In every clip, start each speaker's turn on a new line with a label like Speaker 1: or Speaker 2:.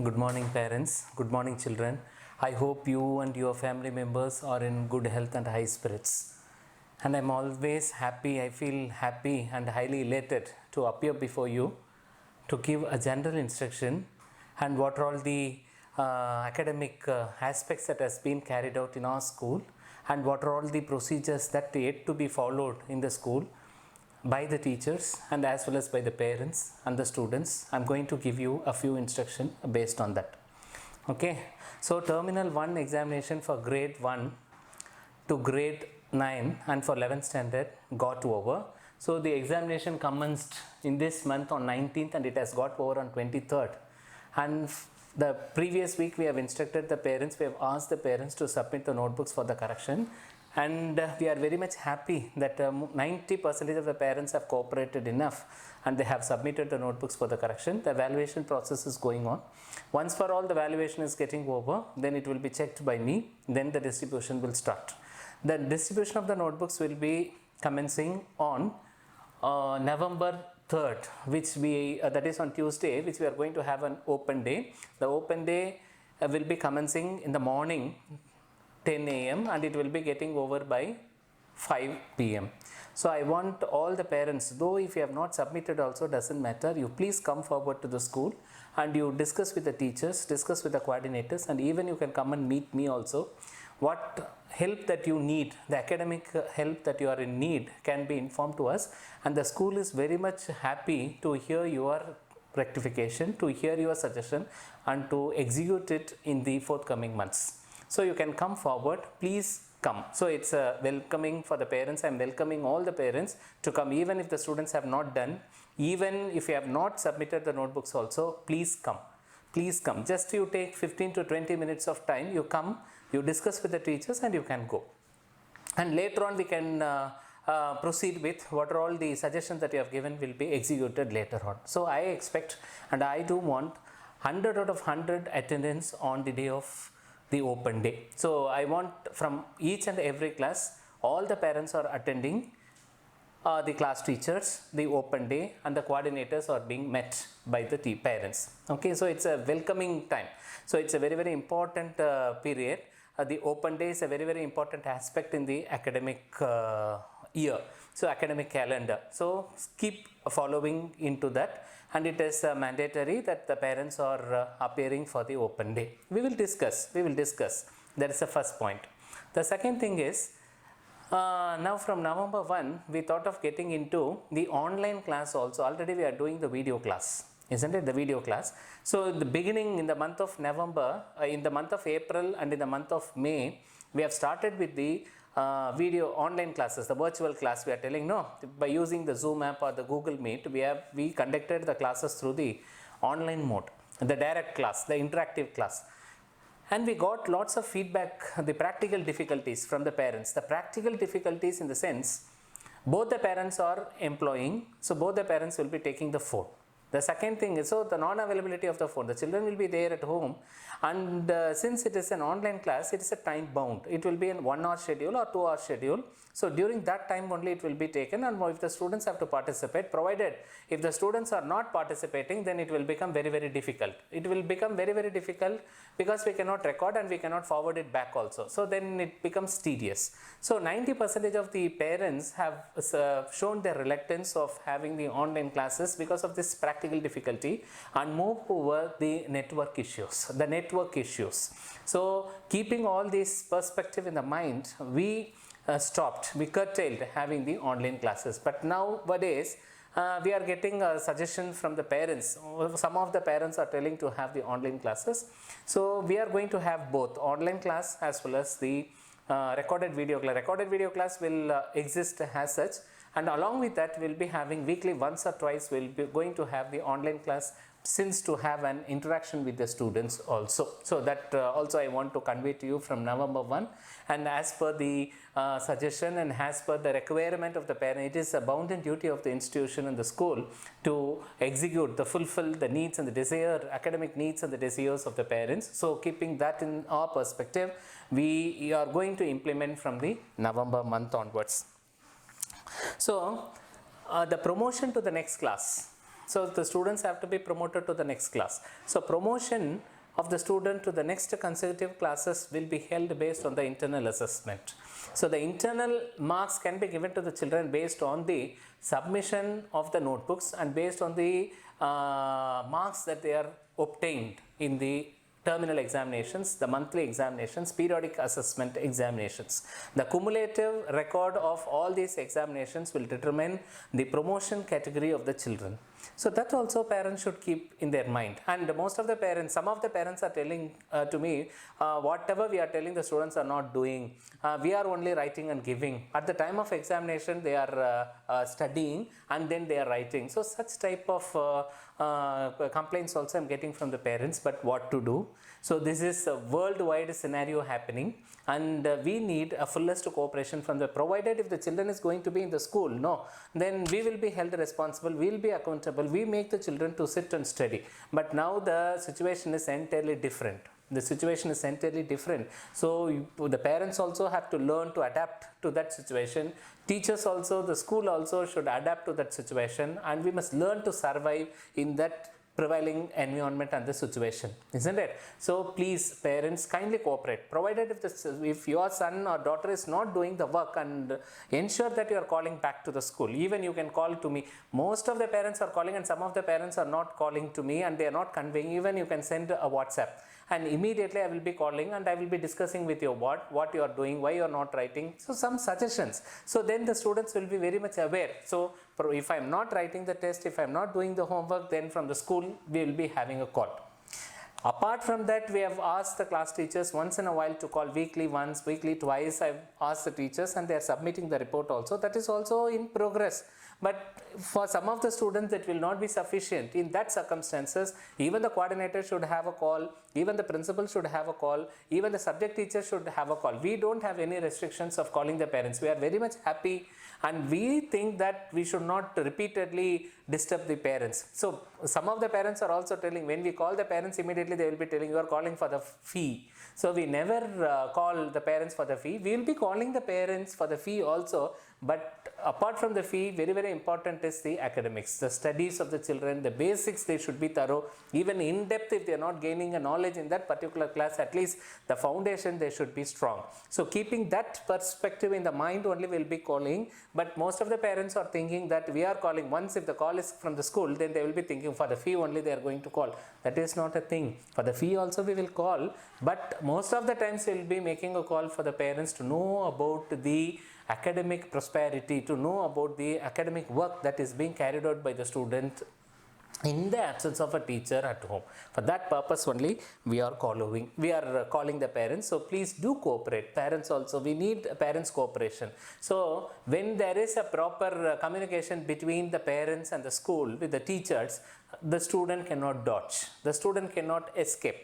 Speaker 1: Good morning, parents. Good morning, children. I hope you and your family members are in good health and high spirits. And I'm always happy, I feel happy and highly elated to appear before you to give a general instruction and what are all the academic aspects that has been carried out in our school and what are all the procedures that yet to be followed in the school by the teachers and as well as by the parents and the students. I'm going to give you a few instructions based on that. Okay, so terminal 1 examination for grade 1 to grade 9 and for 11th standard got over. So the examination commenced in this month on 19th and it has got over on 23rd. And the previous week we have instructed the parents, we have asked the parents to submit the notebooks for the correction, and we are very much happy that 90% of the parents have cooperated enough and they have submitted the notebooks for the correction. The evaluation process is going on. Once for all the evaluation is getting over, then it will be checked by me, then the distribution will start. The distribution of the notebooks will be commencing on November 3rd, which that is on Tuesday, which we are going to have an open day. The open day will be commencing in the morning 10 a.m. and it will be getting over by 5 p.m. So I want all the parents, though if you have not submitted also doesn't matter, you please come forward to the school and you discuss with the teachers, discuss with the coordinators, and even you can come and meet me also. What help that you need, the academic help that you are in need can be informed to us, and the school is very much happy to hear your rectification, to hear your suggestion and to execute it in the forthcoming months. So you can come forward, please come. So it's a welcoming for the parents. I am welcoming all the parents to come, even if the students have not done, even if you have not submitted the notebooks also, please come. Please come. Just you take 15 to 20 minutes of time, you come, you discuss with the teachers and you can go. And later on we can proceed with what are all the suggestions that you have given will be executed later on. So I expect and I do want 100 out of 100 attendance on the day of the open day. So I want from each and every class, all the parents are attending, the class teachers, the open day, and the coordinators are being met by the parents. Okay, so it's a welcoming time. So it's a very, very important period. The open day is a very, very important aspect in the academic year. So academic calendar. So keep following into that, and it is mandatory that the parents are appearing for the open day. We will discuss. That is the first point. The second thing is, now from November 1, we thought of getting into the online class also. Already we are doing the video class, isn't it? The video class. So the beginning in the month of November, in the month of April and in the month of May, we have started with the video online classes, the virtual class. We are telling no, by using the Zoom app or the Google Meet, we conducted the classes through the online mode, the direct class, the interactive class. And we got lots of feedback, the practical difficulties from the parents. The practical difficulties in the sense, both the parents are employing, so both the parents will be taking the phone. The second thing is, so the non-availability of the phone, the children will be there at home, and since it is an online class, it is a time bound. It will be in 1 hour schedule or 2 hour schedule. So during that time only it will be taken, and if the students have to participate, provided if the students are not participating, then it will become very, very difficult. It will become very, very difficult because we cannot record and we cannot forward it back also. So then it becomes tedious. So 90% of the parents have shown their reluctance of having the online classes because of this practical difficulty and move over the network issues. So keeping all this perspective in the mind, we curtailed having the online classes. But nowadays we are getting a suggestion from the parents. Some of the parents are telling to have the online classes. So we are going to have both online class as well as the recorded video class. Recorded video class will exist as such, and along with that we'll be having weekly once or twice we'll be going to have the online class, since to have an interaction with the students also. So that also I want to convey to you from November 1, and as per the suggestion and as per the requirement of the parent, it is a bounden duty of the institution and the school to execute, to fulfill the needs and the academic needs and the desires of the parents. So keeping that in our perspective, we are going to implement from the November month onwards. So the promotion to the next class, So the students have to be promoted to the next class. So promotion of the student to the next consecutive classes will be held based on the internal assessment. So the internal marks can be given to the children based on the submission of the notebooks and based on the marks that they are obtained in the terminal examinations, the monthly examinations, periodic assessment examinations. The cumulative record of all these examinations will determine the promotion category of the children. So that also parents should keep in their mind. And most of the parents, some of the parents are telling to me, whatever we are telling the students are not doing, we are only writing and giving. At the time of examination, they are studying and then they are writing. So such type of complaints also I'm getting from the parents, but what to do? So this is a worldwide scenario happening, and we need a fullest cooperation from the, provided if the children is going to be in the school, no, then we will be held responsible, we will be accountable, we make the children to sit and study. But now the situation is entirely different. The situation is entirely different. So the parents also have to learn to adapt to that situation. Teachers also, the school also should adapt to that situation, and we must learn to survive in that prevailing environment and the situation, isn't it? So please parents, kindly cooperate, provided if your son or daughter is not doing the work, and ensure that you are calling back to the school. Even you can call to me. Most of the parents are calling, and some of the parents are not calling to me and they are not conveying. Even you can send a WhatsApp, and immediately I will be calling and I will be discussing with you what you are doing, why you are not writing. So some suggestions. So then the students will be very much aware. So if I am not writing the test, if I am not doing the homework, then from the school we will be having a call. Apart from that, we have asked the class teachers once in a while to call, weekly once, weekly twice. I've asked the teachers and they are submitting the report also. That is also in progress. But for some of the students, it will not be sufficient. In that circumstances, even the coordinator should have a call, even the principal should have a call, even the subject teacher should have a call. We don't have any restrictions of calling the parents. We are very much happy, and we think that we should not repeatedly disturb the parents. So some of the parents are also telling, when we call the parents, immediately they will be telling, you are calling for the fee. So we never call the parents for the fee. We will be calling the parents for the fee also. But apart from the fee, very, very important is the academics, the studies of the children, the basics, they should be thorough. Even in depth, if they are not gaining a knowledge in that particular class, at least the foundation, they should be strong. So keeping that perspective in the mind only, will be calling. But most of the parents are thinking that we are calling once, if the call is from the school, then they will be thinking for the fee only they are going to call. That is not a thing. For the fee also we will call, but most of the times we will be making a call for the parents to know about the academic prosperity, to know about the academic work that is being carried out by the student in the absence of a teacher at home. For that purpose only we are calling the parents. So please do cooperate. Parents also, we need parents cooperation. So when there is a proper communication between the parents and the school with the teachers, the student cannot dodge, the student cannot escape.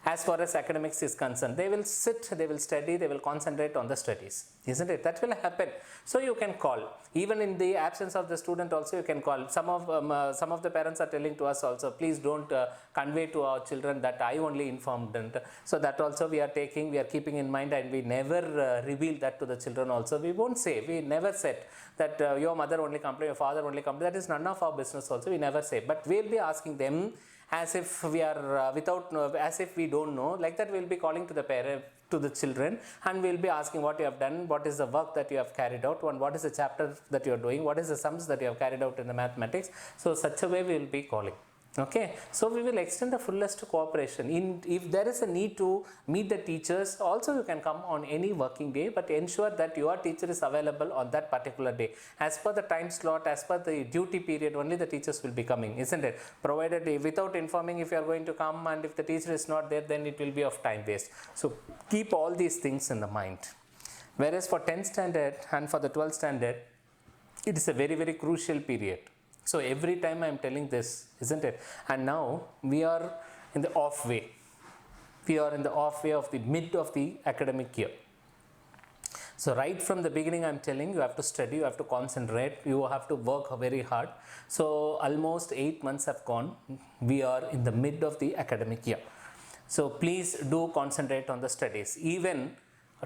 Speaker 1: As far as academics is concerned, they will sit, they will study, they will concentrate on the studies, isn't it? That will happen. So you can call, even in the absence of the student also you can call. Some of the parents are telling to us also, please don't convey to our children that I only informed them. So that also we are keeping in mind, and we never reveal that to the children also. We won't say, we never said that your mother only complained, your father only complained. That is none of our business also, we never say. But we will be asking them as if we are as if we don't know. Like that we will be calling to the parent, to the children, and we will be asking what you have done, what is the work that you have carried out, and what is the chapter that you are doing, what is the sums that you have carried out in the mathematics. So such a way we will be calling. Okay, so we will extend the fullest cooperation. If there is a need to meet the teachers, also you can come on any working day, but ensure that your teacher is available on that particular day. As per the time slot, as per the duty period, only the teachers will be coming, isn't it? Provided without informing if you are going to come, and if the teacher is not there, then it will be of time waste. So keep all these things in the mind. Whereas for 10th standard and for the 12th standard, it is a very, very crucial period. So every time I am telling this, isn't it? And now we are in the off way. We are in the off way of the mid of the academic year. So right from the beginning I am telling you have to study, you have to concentrate, you have to work very hard. So almost 8 months have gone. We are in the mid of the academic year. So please do concentrate on the studies. Even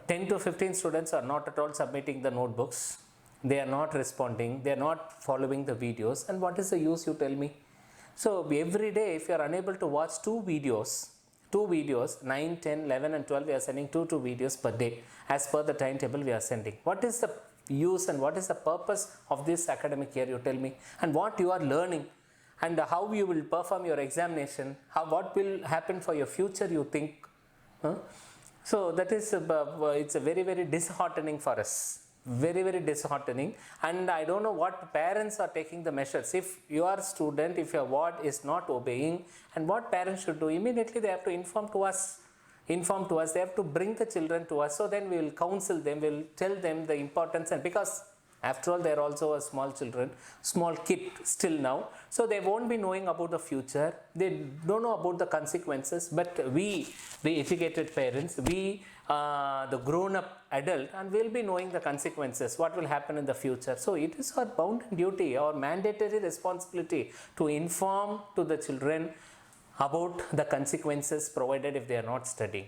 Speaker 1: 10 to 15 students are not at all submitting the notebooks. they are not responding, they are not following the videos, and what is the use, you tell me? So every day if you are unable to watch two videos, 9, 10, 11 and 12, we are sending two videos per day as per the timetable we are sending. What is the use and what is the purpose of this academic year, you tell me? And what you are learning, and how you will perform your examination, what will happen for your future, you think? So that is it's a very disheartening for us, very disheartening. And I don't know what parents are taking the measures. If your student, if your ward is not obeying, and what parents should do, immediately they have to inform to us, they have to bring the children to us, so then we will counsel them, we will tell them the importance. And because after all, they are also a small kid still now, so they won't be knowing about the future, they don't know about the consequences. But we, the educated parents, we the grown up adult, and we'll be knowing the consequences, what will happen in the future. So it is our bounden duty, our mandatory responsibility to inform to the children about the consequences provided if they are not studying.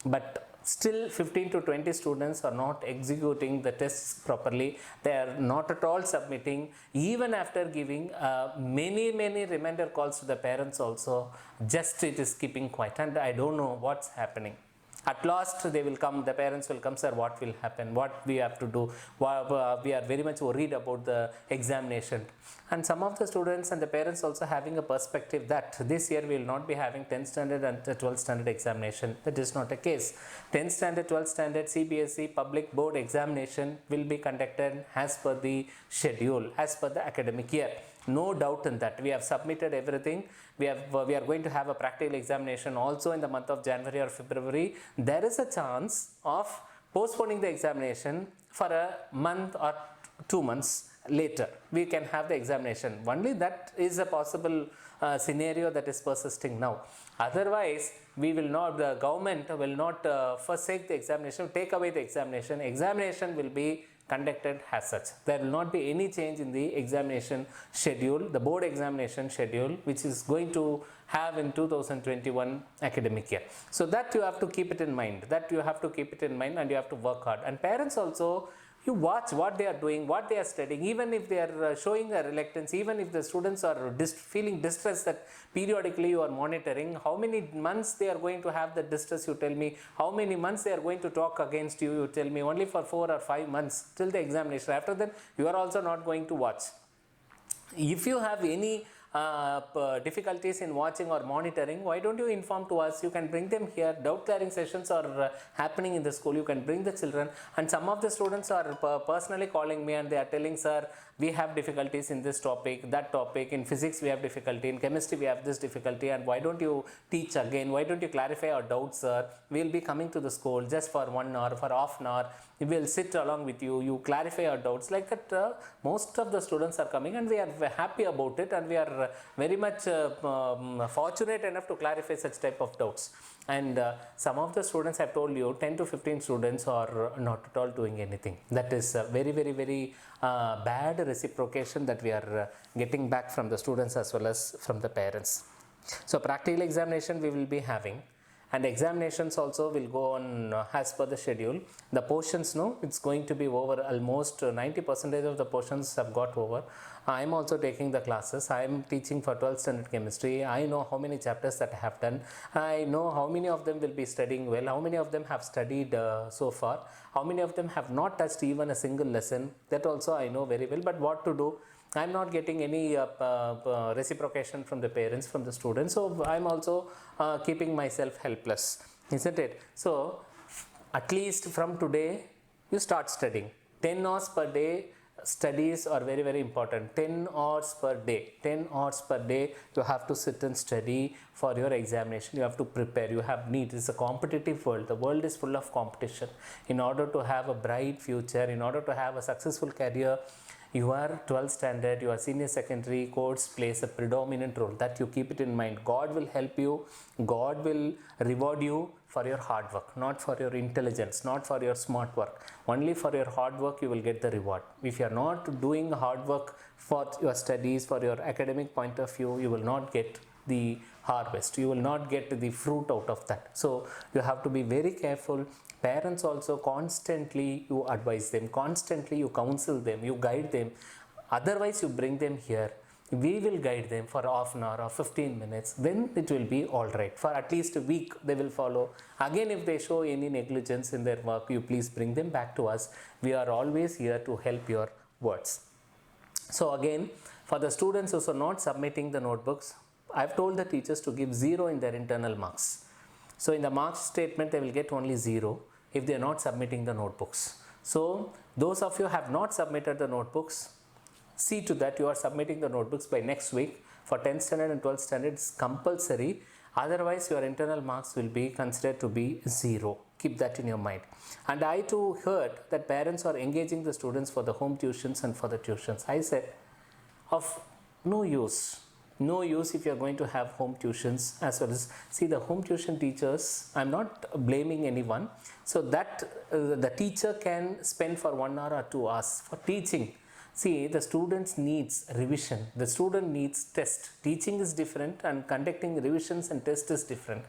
Speaker 1: But still 15 to 20 students are not executing the tests properly. They are not at all submitting, even after giving many reminder calls to the parents also. Just it is keeping quiet, and I don't know what's happening. At last they will come, the parents will come, sir, what will happen, what we have to do, we are very much worried about the examination. And some of the students and the parents also having a perspective that this year we will not be having 10th standard and 12th standard examination. That is not a case. 10th standard, 12th standard CBSE public board examination will be conducted as per the schedule, as per the academic year. No doubt in that. We have submitted everything. We are going to have a practical examination also in the month of January or February. There is a chance of postponing the examination for a month or 2 months later. We can have the examination. Only that is a possible scenario that is persisting now. Otherwise, we will not, the government will not forsake the examination, take away the examination. Examination will be conducted as such. There will not be any change in the examination schedule, the board examination schedule, which is going to have in 2021 academic year. So that you have to keep it in mind, and you have to work hard. And parents also, you watch what they are doing, what they are studying, even if they are showing a reluctance, even if the students are feeling distress, that periodically you are monitoring how many months they are going to have the distress, you tell me, how many months they are going to talk against you, you tell me, only for 4 or 5 months till the examination. After that, you are also not going to watch. If you have any difficulties in watching or monitoring, why don't you inform to us? You can bring them here. Doubt clearing sessions are happening in the school. You can bring the children, and some of the students are personally calling me and they are telling, sir, we have difficulties in this topic, that topic, in physics we have difficulty, in chemistry we have this difficulty, and why don't you teach again, why don't you clarify our doubts, sir? We will be coming to the school just for 1 hour, for half an hour, we will sit along with you, you clarify our doubts. Like that, most of the students are coming, and we are happy about it, and we are very much fortunate enough to clarify such type of doubts. And some of the students, have told you, 10 to 15 students are not at all doing anything. That is very bad reciprocation that we are getting back from the students as well as from the parents. So practical examination we will be having, and examinations also will go on as per the schedule. The portions, no, it's going to be over. Almost 90% of the portions have got over. I am also taking the classes. I am teaching for 12th standard chemistry. I know how many chapters that I have done. I know how many of them will be studying well, how many of them have studied so far, how many of them have not touched even a single lesson. That also I know very well. But what to do? I am not getting any reciprocation from the parents, from the students. So I am also keeping myself helpless, isn't it? So at least from today, you start studying. 10 hours per day studies are very important. 10 hours per day. 10 hours per day you have to sit and study for your examination. You have to prepare. You have need. It's a competitive world. The world is full of competition. In order to have a bright future, in order to have a successful career, your 12th standard, your senior secondary course plays a predominant role. That you keep it in mind. God will help you. God will reward you for your hard work, not for your intelligence, not for your smart work. Only for your hard work you will get the reward. If you are not doing hard work for your studies, for your academic point of view, you will not get the harvest. You will not get the fruit out of that. So you have to be very careful. Parents also, constantly you advise them, constantly you counsel them, you guide them. Otherwise you bring them here, we will guide them for half an hour or 15 minutes, then it will be all right. For at least a week they will follow. Again, if they show any negligence in their work, you please bring them back to us. We are always here to help your words. So again, for the students who are not submitting the notebooks, I've told the teachers to give 0 in their internal marks. So in the marks statement, they will get only 0 if they are not submitting the notebooks. So those of you who have not submitted the notebooks, see to that you are submitting the notebooks by next week. For 10th standard and 12th standard, it's compulsory. Otherwise, your internal marks will be considered to be 0. Keep that in your mind. And I too heard that parents are engaging the students for the home tuitions and for the tuitions. I said, of no use. No use if you are going to have home tuitions as well as, see, the home tuition teachers, I'm not blaming anyone. So that the teacher can spend for 1 hour or 2 hours for teaching. See, the students needs revision. The student needs test. Teaching is different and conducting revisions and tests is different,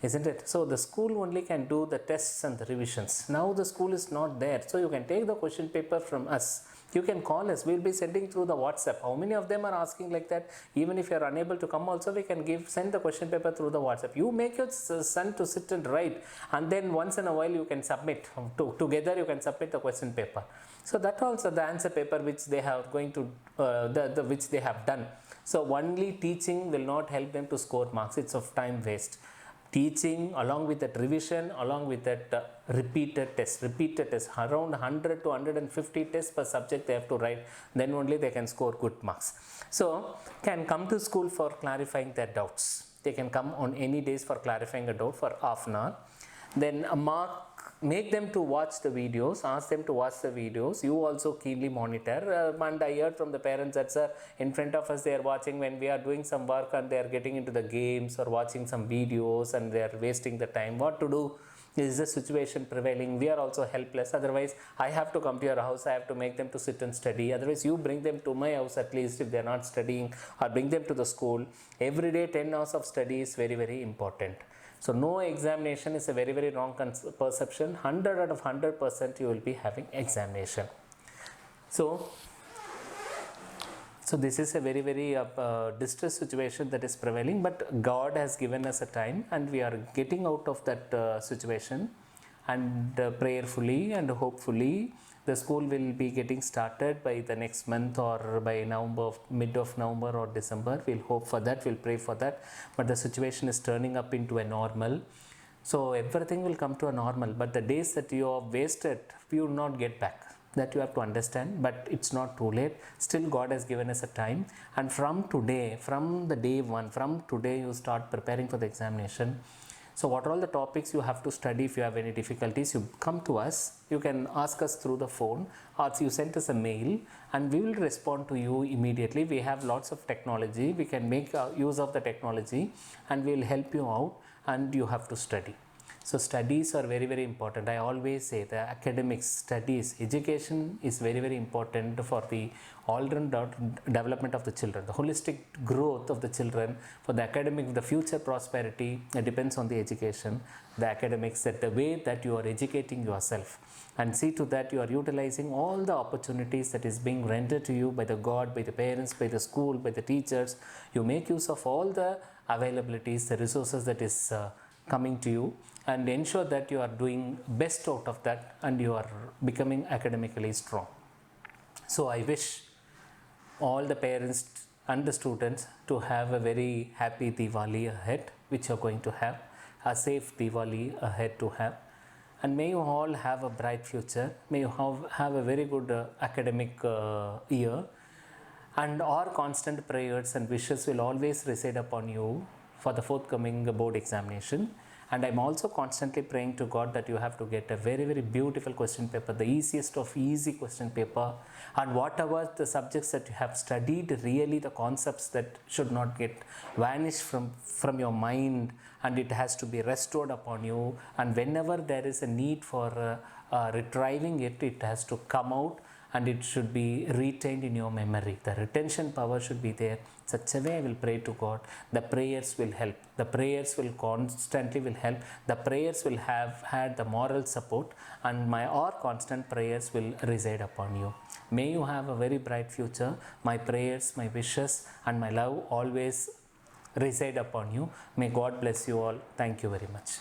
Speaker 1: isn't it? So the school only can do the tests and the revisions. Now the school is not there. So you can take the question paper from us. You can call us. We will be sending through the WhatsApp. How many of them are asking like that? Even if you are unable to come also, we can send the question paper through the WhatsApp. You make your son to sit and write, and then once in a while you can submit. Together you can submit the question paper. So that also the answer paper which they have going to which they have done. So only teaching will not help them to score marks. It's of time waste. Teaching along with that revision, along with that repeated test, around 100 to 150 tests per subject they have to write, then only they can score good marks. So can come to school for clarifying their doubts. They can come on any days for clarifying a doubt for half an hour. Then make them to watch the videos, ask them to watch the videos. You also keenly monitor. And I heard from the parents that, sir, in front of us they are watching when we are doing some work and they are getting into the games or watching some videos and they are wasting the time. What to do? Is the situation prevailing? We are also helpless. Otherwise, I have to come to your house. I have to make them to sit and study. Otherwise, you bring them to my house at least if they are not studying, or bring them to the school. Every day 10 hours of study is very, very important. So no examination is a very, very wrong perception. 100 out of 100% you will be having examination. So this is a very, very distressed situation that is prevailing, but God has given us a time and we are getting out of that situation, and prayerfully and hopefully the school will be getting started by the next month or by November, mid of November or December. We'll hope for that, we'll pray for that. But the situation is turning up into a normal. So everything will come to a normal. But the days that you have wasted, you will not get back. That you have to understand. But it's not too late. Still God has given us a time. And from today, from the day one, from today you start preparing for the examination. So what are all the topics you have to study? If you have any difficulties, you come to us. You can ask us through the phone, or you send us a mail and we will respond to you immediately. We have lots of technology. We can make use of the technology and we will help you out, and you have to study. So studies are very, very important. I always say the academics, studies, education is very, very important for the all-round development of the children, the holistic growth of the children. For the academic, the future prosperity, it depends on the education, the academics, that the way that you are educating yourself, and see to that you are utilizing all the opportunities that is being rendered to you by the God, by the parents, by the school, by the teachers. You make use of all the availabilities, the resources that is coming to you, and ensure that you are doing best out of that and you are becoming academically strong. So I wish all the parents and the students to have a very happy Diwali ahead, which you are going to have, a safe Diwali ahead to have, and may you all have a bright future. May you have a very good academic year, and our constant prayers and wishes will always reside upon you for the forthcoming board examination. And I'm also constantly praying to God that you have to get a very, very beautiful question paper, the easiest of easy question paper, and whatever the subjects that you have studied, really the concepts that should not get vanished from your mind, and it has to be restored upon you. And whenever there is a need for retrieving it, it has to come out, and it should be retained in your memory. The retention power should be there. Such a way I will pray to God. The prayers will help. The prayers will constantly will help. The prayers will have had the moral support, and my all constant prayers will reside upon you. May you have a very bright future. My prayers, my wishes, and my love always reside upon you. May God bless you all. Thank you very much.